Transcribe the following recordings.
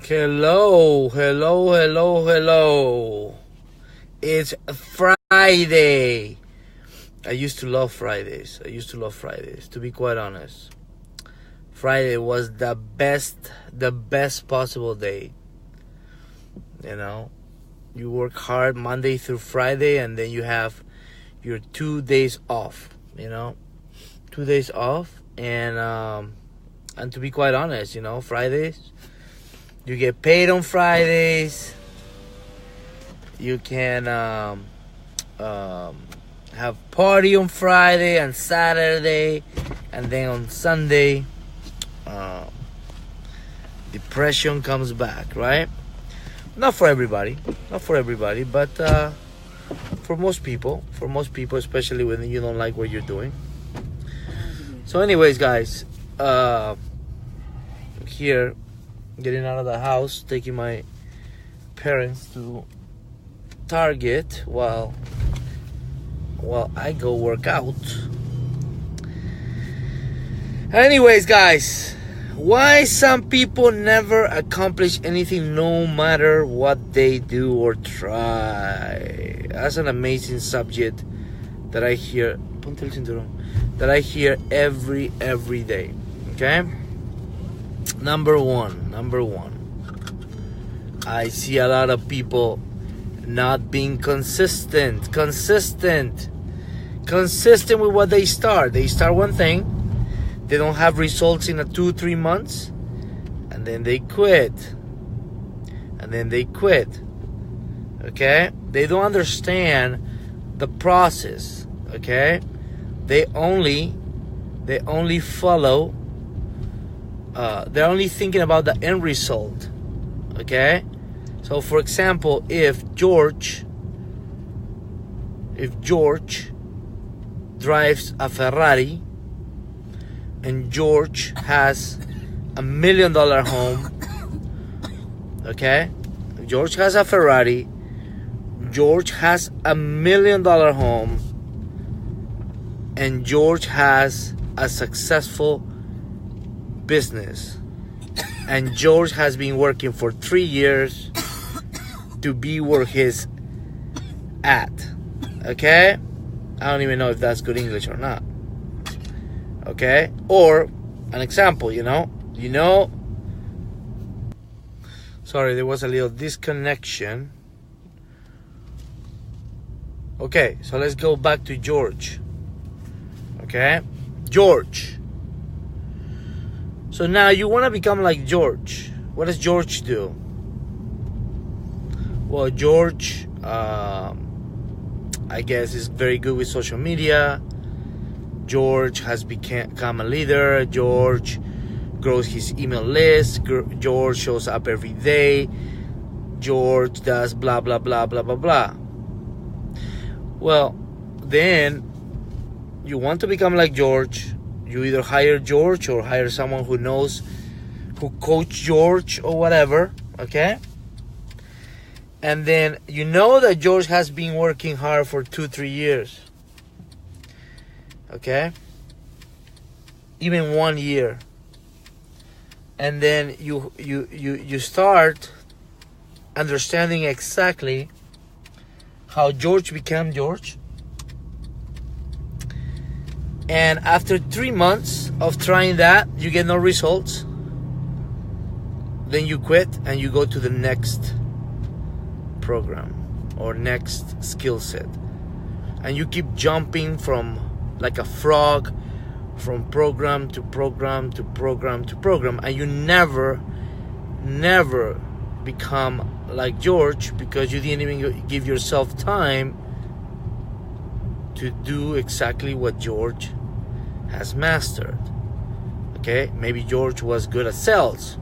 Hello, hello, hello, hello. It's Friday. I used to love Fridays. To be quite honest. Friday was the best possible day. You know, you work hard Monday through Friday, and then you have your 2 days off. 2 days off, and to be quite honest, Fridays, you get paid on Fridays. You can have party on Friday and Saturday, and then on Sunday, depression comes back, right? Not for everybody, but for most people, especially when you don't like what you're doing. So anyways, guys, here, getting out of the house, taking my parents to Target while I go work out. Anyways, guys, why some people never accomplish anything no matter what they do or try. That's an amazing subject that I hear. That I hear every day. Okay? Number one. I see a lot of people not being consistent with what they start. They start one thing, they don't have results in 2-3 months, and then they quit. Okay? They don't understand the process. Okay? They only follow. They're only thinking about the end result. Okay? So, for example, if George drives a Ferrari, and George has $1 million home, okay? George has a Ferrari, George has $1 million home, and George has a successful business, and George has been working for 3 years to be where he's at. Okay? I don't even know if that's good English or not. Okay? Or an example, sorry, there was a little disconnection. Okay, so let's go back to George. Okay? George. So now you want to become like George. What does George do? Well, George, I guess, is very good with social media. George has become a leader. George grows his email list. George shows up every day. George does blah, blah, blah, blah, blah, blah. Well, then you want to become like George. You either hire George or hire someone who coach George or whatever, okay? And then you know that George has been working hard for 2-3 years, okay? Even 1 year. And then you start understanding exactly how George became George. And after 3 months of trying that, you get no results. Then you quit and you go to the next program or next skill set. And you keep jumping from like a frog from program to program to program to program. And you never become like George because you didn't even give yourself time to do exactly what George has mastered. Okay, maybe George was good at sales.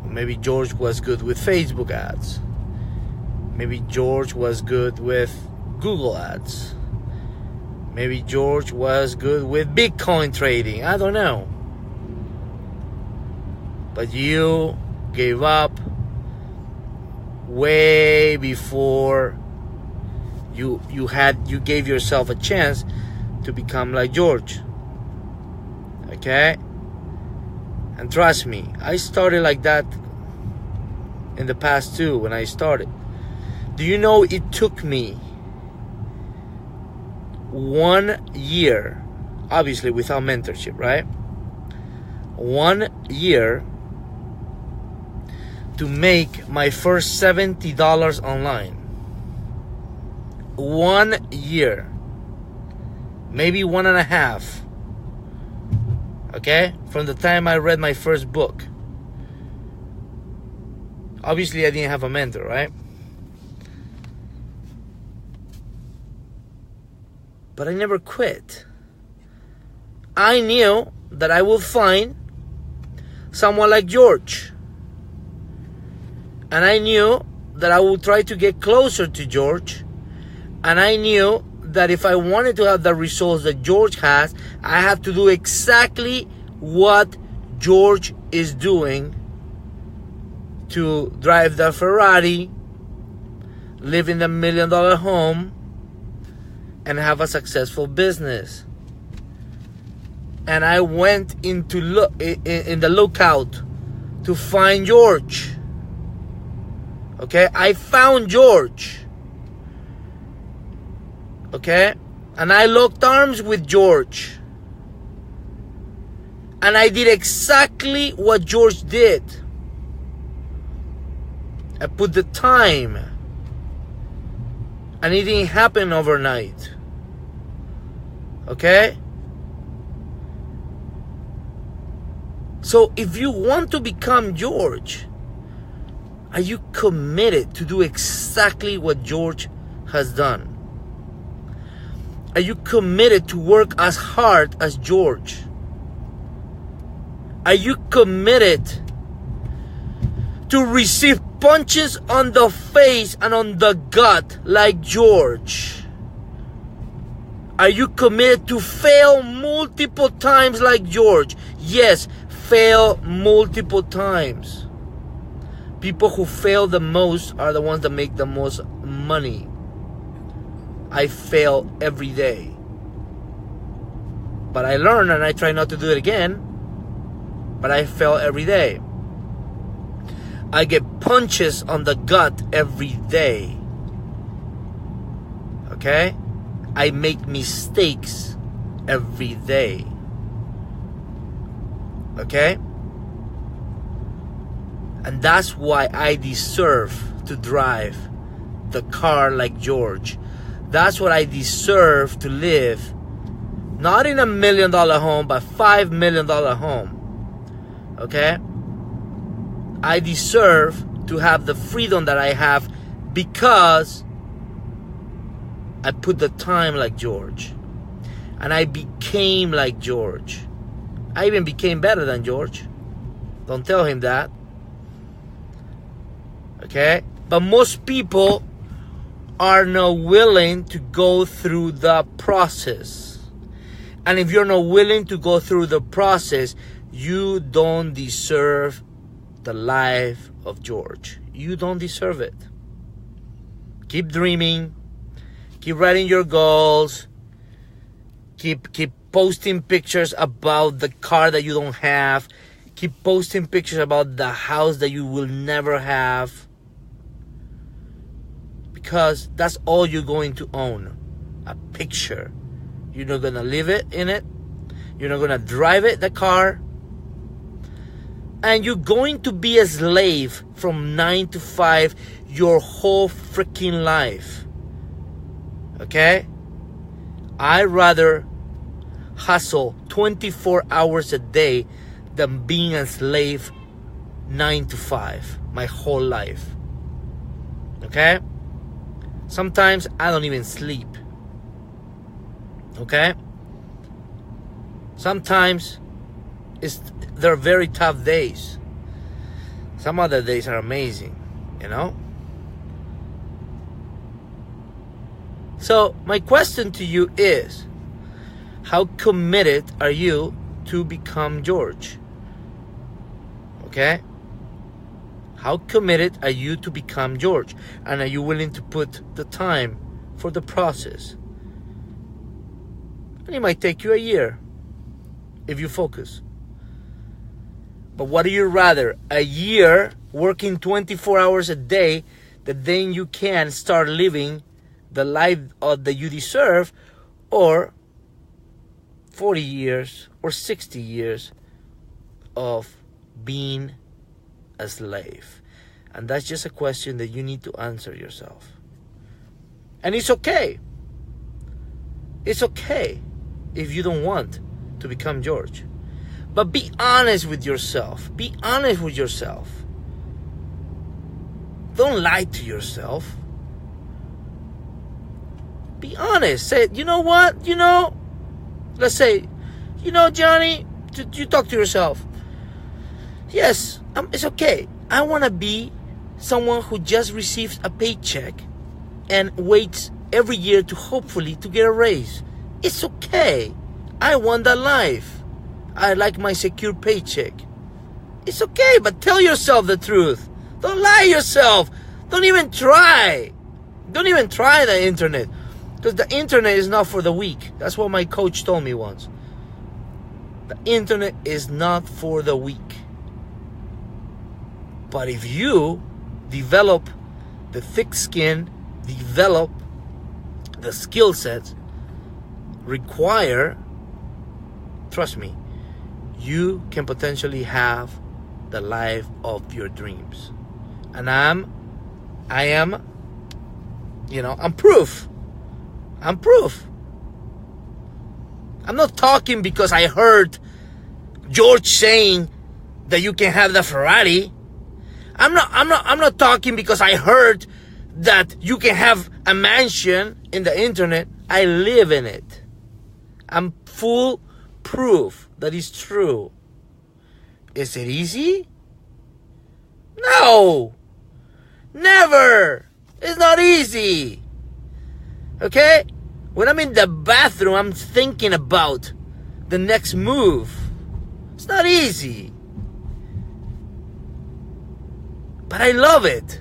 Maybe George was good with Facebook ads. Maybe George was good with Google ads. Maybe George was good with Bitcoin trading. I don't know. But you gave up way before you gave yourself a chance to become like George. Okay? And trust me, I started like that in the past too when I started. Do you know it took me 1 year, obviously without mentorship, right? 1 year to make my first $70 online. 1 year, maybe 1.5. Okay, from the time I read my first book. Obviously, I didn't have a mentor, right? But I never quit. I knew that I would find someone like George. And I knew that I would try to get closer to George. And I knew that if I wanted to have the results that George has, I have to do exactly what George is doing to drive the Ferrari, live in the $1 million home, and have a successful business. And I went into in the lookout to find George. Okay, I found George. Okay, and I locked arms with George. And I did exactly what George did. I put the time. And it didn't happen overnight. Okay? So if you want to become George, are you committed to do exactly what George has done? Are you committed to work as hard as George? Are you committed to receive punches on the face and on the gut like George? Are you committed to fail multiple times like George? Yes, fail multiple times. People who fail the most are the ones that make the most money. I fail every day. But I learn and I try not to do it again. But I fail every day. I get punches on the gut every day. Okay? I make mistakes every day. Okay? And that's why I deserve to drive the car like George. That's what I deserve to live. Not in $1 million home, but $5 million home. Okay? I deserve to have the freedom that I have because I put the time like George. And I became like George. I even became better than George. Don't tell him that. Okay? But most people are not willing to go through the process. And if you're not willing to go through the process, you don't deserve the life of George. You don't deserve it. Keep dreaming. Keep writing your goals. Keep posting pictures about the car that you don't have. Keep posting pictures about the house that you will never have. Because that's all you're going to own. A picture. You're not going to live in it. You're not going to drive it, the car. And you're going to be a slave from 9 to 5 your whole freaking life. Okay? I'd rather hustle 24 hours a day than being a slave 9 to 5 my whole life. Okay? Sometimes I don't even sleep. Okay? Sometimes they're very tough days. Some other days are amazing, you know? So my question to you is, how committed are you to become George? Okay? How committed are you to become George? And are you willing to put the time for the process? And it might take you a year if you focus. But what do you rather? A year working 24 hours a day that then you can start living the life that you deserve, or 40 years or 60 years of being a slave? And that's just a question that you need to answer yourself. And it's okay. It's okay if you don't want to become George. But be honest with yourself. Be honest with yourself. Don't lie to yourself. Be honest. Say, you know what? Let's say, Gianni, you talk to yourself. Yes, it's okay. I want to be someone who just receives a paycheck and waits every year to hopefully to get a raise. It's okay. I want that life. I like my secure paycheck. It's okay, but tell yourself the truth. Don't lie to yourself. Don't even try. Don't even try the internet. Because the internet is not for the weak. That's what my coach told me once. The internet is not for the weak. But if you develop the thick skin, develop the skill sets required, trust me, you can potentially have the life of your dreams. And I'm proof. I'm proof. I'm not talking because I heard George saying that you can have the Ferrari. I'm not talking because I heard that you can have a mansion in the internet. I live in it. I'm full proof that is true. Is it easy? No. Never. It's not easy. Okay? When I'm in the bathroom, I'm thinking about the next move. It's not easy. But I love it.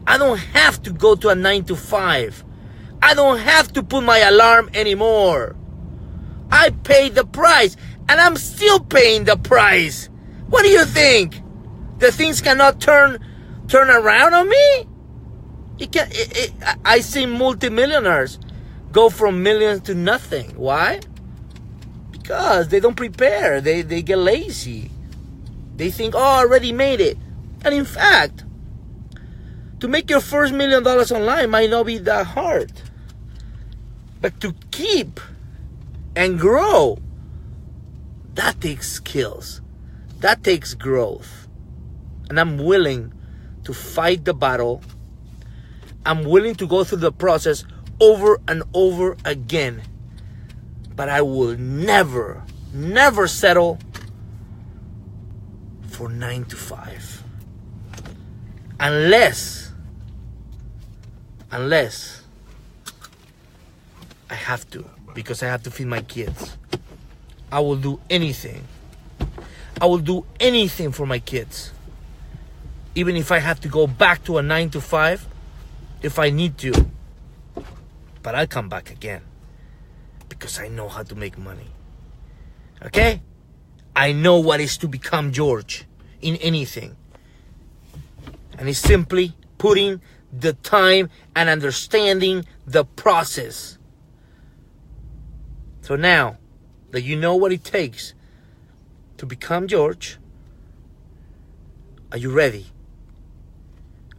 I don't have to go to a 9 to 5. I don't have to put my alarm anymore. I paid the price, and I'm still paying the price. What do you think? The things cannot turn around on me? I see multimillionaires go from millions to nothing. Why? Because they don't prepare. They get lazy. They think, oh, I already made it. And in fact, to make your first $1 million online might not be that hard. But to keep and grow, that takes skills. That takes growth. And I'm willing to fight the battle. I'm willing to go through the process over and over again. But I will never, never settle for 9 to 5. Unless I have to, because I have to feed my kids. I will do anything. I will do anything for my kids. Even if I have to go back to a 9 to 5, if I need to. But I'll come back again. Because I know how to make money. Okay? I know what is to become George in anything. And it's simply putting the time and understanding the process. So now that you know what it takes to become George, are you ready?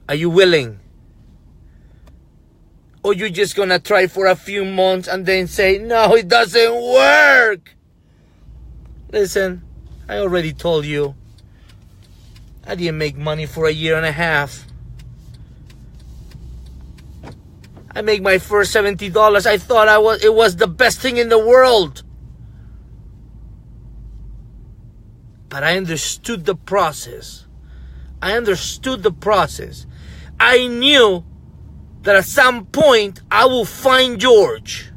Are you willing? Or you just gonna try for a few months and then say, no, it doesn't work? Listen, I already told you, I didn't make money for a year and a half. I made my first $70. I thought it was the best thing in the world. But I understood the process. I understood the process. I knew that at some point I will find George.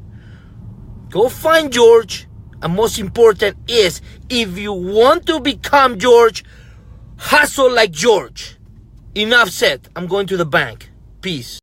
Go find George. And most important is, if you want to become George, hustle like George. Enough said. I'm going to the bank. Peace.